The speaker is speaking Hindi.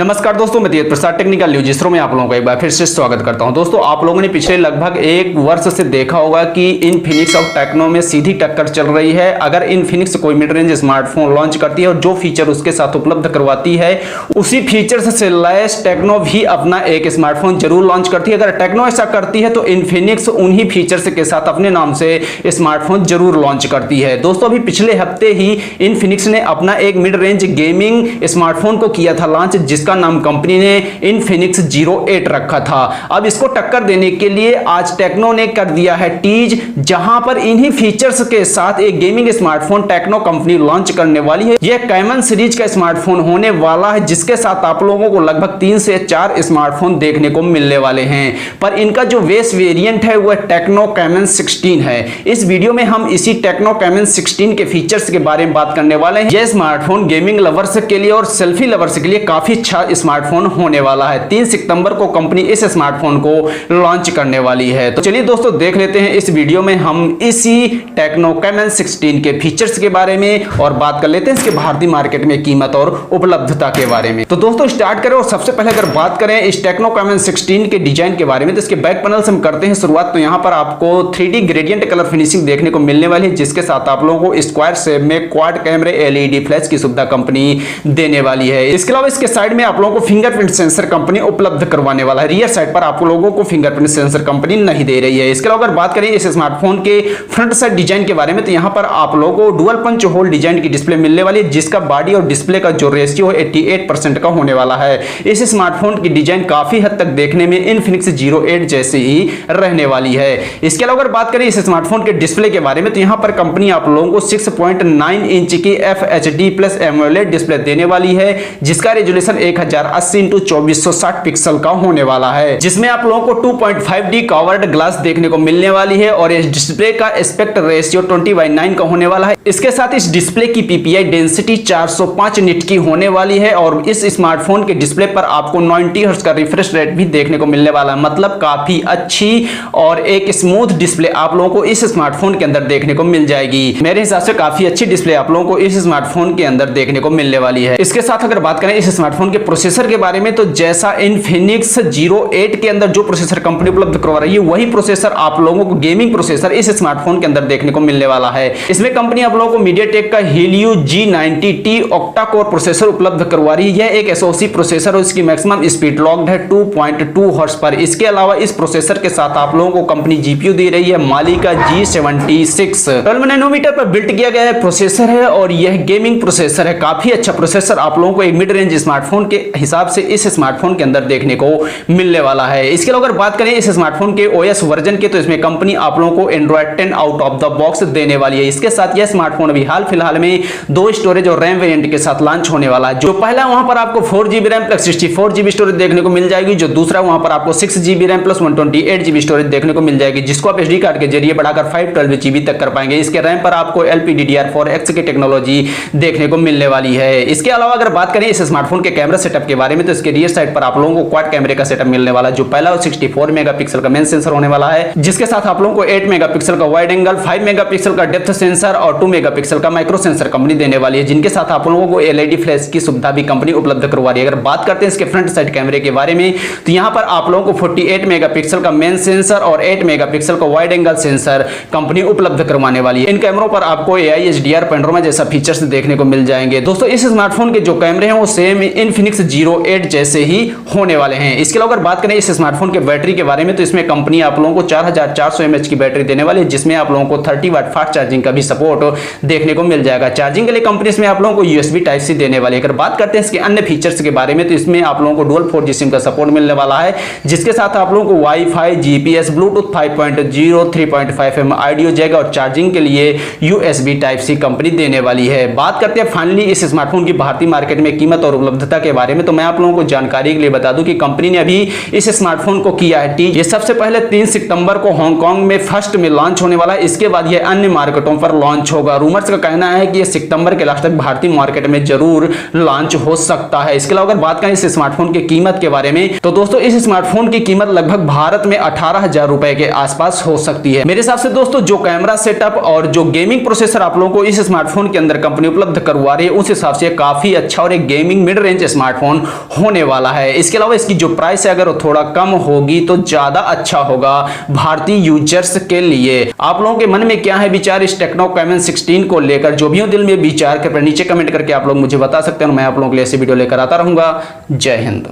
नमस्कार दोस्तों, मैं प्रसाद टेक्निकल न्यूज इसरो में आप लोगों का एक बार फिर से स्वागत करता हूं। दोस्तों, आप लोगों ने पिछले लगभग एक वर्ष से देखा होगा कि इनफिनिक्स और टेक्नो में सीधी टक्कर चल रही है। अगर इनफिनिक्स कोई मिड रेंज स्मार्टफोन लॉन्च करती है और जो फीचर उसके साथ उपलब्ध करवाती है उसी फीचर्स से लैस टेक्नो भी अपना एक स्मार्टफोन जरूर लॉन्च करती है। अगर टेक्नो ऐसा करती है तो इनफिनिक्स उन्हीं फीचर्स के साथ अपने नाम से स्मार्टफोन जरूर लॉन्च करती है। दोस्तों, अभी पिछले हफ्ते ही इनफिनिक्स ने अपना एक मिड रेंज गेमिंग स्मार्टफोन को किया था लॉन्च, जिसका नाम कंपनी ने इनफिनिक्स 08 रखा था। अब इसको टक्कर देने के लिए आज टेक्नो ने कर दिया है टीज, जहां पर इन्हीं फीचर्स के साथ एक gaming smartphone Tecno company launch करने वाली है। यह कैमन सीरीज का स्मार्टफोन होने वाला है, जिसके साथ आप लोगों को लगभग 3 से 4 स्मार्टफोन देखने को मिलने वाले हैं। पर इनका जो बेस वेरिएंट है वह टेक्नो कैमन 16 है। इस वीडियो में हम इसी टेक्नो कैमन 16 के फीचर्स के बारे में बात करने वाले हैं। यह स्मार्टफोन गेमिंग लवर्स के लिए और सेल्फी लवर्स के लिए काफी अच्छा स्मार्टफोन होने वाला है। 3 सितंबर को कंपनी इस स्मार्टफोन को लॉन्च करने वाली है। तो चलिए दोस्तों, देख लेते हैं इस वीडियो में हम इसी टेक्नो कैमन 16 के फीचर्स के बारे में और बात कर लेते हैं इसके भारतीय मार्केट में कीमत और उपलब्धता के बारे में। तो दोस्तों, स्टार्ट करें और सबसे पहले अगर बात करें इस टेक्नो कैमन 16 के डिजाइन के बारे में, तो इसके बैक पैनल से हम करते हैं शुरुआत। तो यहां पर आपको 3D ग्रेडियंट कलर फिनिशिंग देखने को मिलने वाली है, जिसके साथ आप लोगों को स्क्वायर शेप में क्वाड कैमरे LED फ्लैश की सुविधा कंपनी देने वाली है। इसके अलावा इसके साइड में आप लोगों को फिंगरप्रिंट सेंसर कंपनी उपलब्ध करवाने वाला है। रियर साइड पर आप लोगों को फिंगरप्रिंट सेंसर कंपनी नहीं दे रही है। इसके अलावा अगर बात करें इस स्मार्टफोन के फ्रंट साइड डिजाइन के बारे में, तो यहां पर आप लोगों को डुअल पंच होल डिजाइन की डिस्प्ले मिलने वाली है, जिसका बॉडी और डिस्प्ले का जो रेशियो है 88% का होने वाला है। इस स्मार्टफोन की डिजाइन काफी हद तक देखने में इनफिनिक्स 08 जैसी ही रहने वाली है। इसके अलावा अगर बात करें इस स्मार्टफोन के डिस्प्ले के बारे में, तो यहां पर कंपनी आप लोगों को 6.9 इंच की FHD+ एमोलेड डिस्प्ले देने वाली है, जिसका रेजोल्यूशन 1080x2460 पिक्सल का होने वाला है, जिसमें आप लोगों को 2.5D कवर्ड ग्लास देखने को मिलने वाली है और इस डिस्प्ले का एस्पेक्ट रेशियो 20:9 का होने वाला है। इसके साथ इस डिस्प्ले की PPI डेंसिटी 405 निट की होने वाली है और इस स्मार्टफोन के डिस्प्ले पर आपको 90 हर्ट्ज का रिफ्रेश रेट भी देखने को मिलने वाला है। मतलब काफी अच्छी और एक स्मूथ डिस्प्ले आप लोगों को इस स्मार्टफोन के अंदर देखने को मिल जाएगी। मेरे हिसाब से काफी अच्छी डिस्प्ले आप लोगों को इस स्मार्टफोन के अंदर देखने को मिलने वाली है। इसके साथ अगर बात करें इस स्मार्टफोन के प्रोसेसर के बारे में, तो जैसा इनफिनिक्स 08 के अंदर जो प्रोसेसर कंपनी उपलब्ध करवा रही है, वही प्रोसेसर आप लोगों को गेमिंग प्रोसेसर इस स्मार्टफोन के अंदर देखने को मिलने वाला है। इसमें कंपनी आप लोगों को मीडियाटेक का Helio G90T octa core processor उपलब्ध करवा रही है। यह एक SoC प्रोसेसर और इसकी मैक्सिमम स्पीड लॉक्ड है 2.2 हर्ट्ज पर। इसके अलावा इस प्रोसेसर के साथ आप लोगों को कंपनी GPU दे रही है माली का G76 12 नैनोमीटर पर बिल्ट किया गया है प्रोसेसर है और यह गेमिंग प्रोसेसर है। काफी अच्छा प्रोसेसर आप लोगों को एक मिड रेंज स्मार्टफोन के हिसाब से इस स्मार्टफोन के अंदर देखने को मिलने वाला है। इसके अलावा अगर बात करें इस स्मार्टफोन के OS वर्जन के, तो इसमें कंपनी आप लोगों को Android 10 out of the box देने वाली है। इसके साथ यह स्मार्टफोन अभी हाल फिलहाल में 2 स्टोरेज और रैम वेरिएंट के साथ लॉन्च होने वाला है। जो पहला वहां पर आपको 4GB RAM plus 64GB storage देखने को मिल जाएगी, जो दूसरा वहां पर आपको 6GB RAM plus 128GB storage देखने को मिल जाएगी, जिसको आप SD कार्ड के जरिए बढ़ाकर 512GB तक कर पाएंगे। इसके रैम पर आपको LPDDR4X की टेक्नोलॉजी देखने को मिलने वाली है। इसके अलावा अगर बात करें इस स्मार्टफोन के कैमरा सेटअप के बारे में, तो इसके रियर साइड पर आप लोगों को क्वाड कैमरे का सेटअप मिलने वाला है। जो पहला 64 मेगापिक्सल का मेन सेंसर होने वाला है, जिसके साथ आप लोगों को 8 मेगापिक्सल का वाइड एंगल, 5 मेगापिक्सल का डेप्थ सेंसर और 2 मेगापिक्सल का माइक्रो सेंसर कंपनी देने वाली है, जिनके साथ आप लोगों को LED फ्लैश की सुविधा भी कंपनी उपलब्ध करवा रही है। अगर बात करते हैं इसके फ्रंट साइड कैमरे के बारे में, तो यहां पर आप लोगों को 48 मेगापिक्सल का मेन सेंसर और 8 मेगापिक्सल का वाइड एंगल सेंसर कंपनी उपलब्ध करवाने वाली है। इन कैमरों पर आपको AI HDR पैनोरमा जैसा फीचर्स देखने को मिल जाएंगे। दोस्तों, इस स्मार्टफोन के जो कैमरे हैं वो सेम इनफिनिक्स 08 जैसे ही होने वाले हैं। इसके अलावा अगर बात करें इस स्मार्टफोन के बैटरी के बारे में, तो इसमें कंपनी आप लोगों को 4400 mAh की बैटरी देने वाली है, जिसमें आप लोगों को 30 वाट फास्ट चार्जिंग का भी सपोर्ट देखने को मिल जाएगा। चार्जिंग के लिए कंपनी इसमें आप लोगों को USB Type-C देने वाली है। अगर बात करते हैं इसके अन्य फीचर्स के बारे में, तो इसमें आप लोगों को डुअल 4G सिम का सपोर्ट मिलने वाला है, जिसके साथ आप लोगों को WiFi, GPS, Bluetooth 5.0, 3.5mm audio jack और चार्जिंग के लिए USB Type-C कंपनी देने वाली है। बात करते हैं फाइनली इस स्मार्टफोन की भारतीय मार्केट में कीमत और उपलब्धता के बारे में, तो मैं आप लोगों को जानकारी के लिए बता दूं कि कंपनी ने अभी इस स्मार्टफोन को किया है टीज। ये सबसे पहले 3 सितंबर को हांगकांग में फर्स्ट में लॉन्च होने वाला है। इसके बाद ये अन्य मार्केटों पर लॉन्च होगा। रूमर्स का कहना है कि ये सितंबर के लास्ट तक भारतीय मार्केट में जरूर लॉन्च हो सकता है। इसके अलावा अगर बात करें इस स्मार्टफोन की कीमत के बारे में, तो दोस्तों इस स्मार्टफोन की कीमत लगभग भारत में 18,000 रुपए के आसपास हो सकती है। मेरे हिसाब से दोस्तों जो कैमरा सेटअप और जो गेमिंग प्रोसेसर आप लोगों को इस स्मार्टफोन के अंदर कंपनी उपलब्ध करवा रही है, उस हिसाब से काफी अच्छा और एक gaming mid range smart smartphone होने वाला है। इसके अलावा इसकी जो प्राइस है अगर वो थोड़ा कम होगी तो ज्यादा अच्छा होगा भारतीय यूजर्स के लिए। आप लोगों के मन में क्या है विचार इस टेक्नो कैमन 16 को लेकर? जो भी हो दिल में विचार कर नीचे कमेंट करके आप लोग मुझे बता सकते हैं, मैं आप लोगों के लिए ऐसी वीडियो लेकर आता रहूंगा। जय हिंद।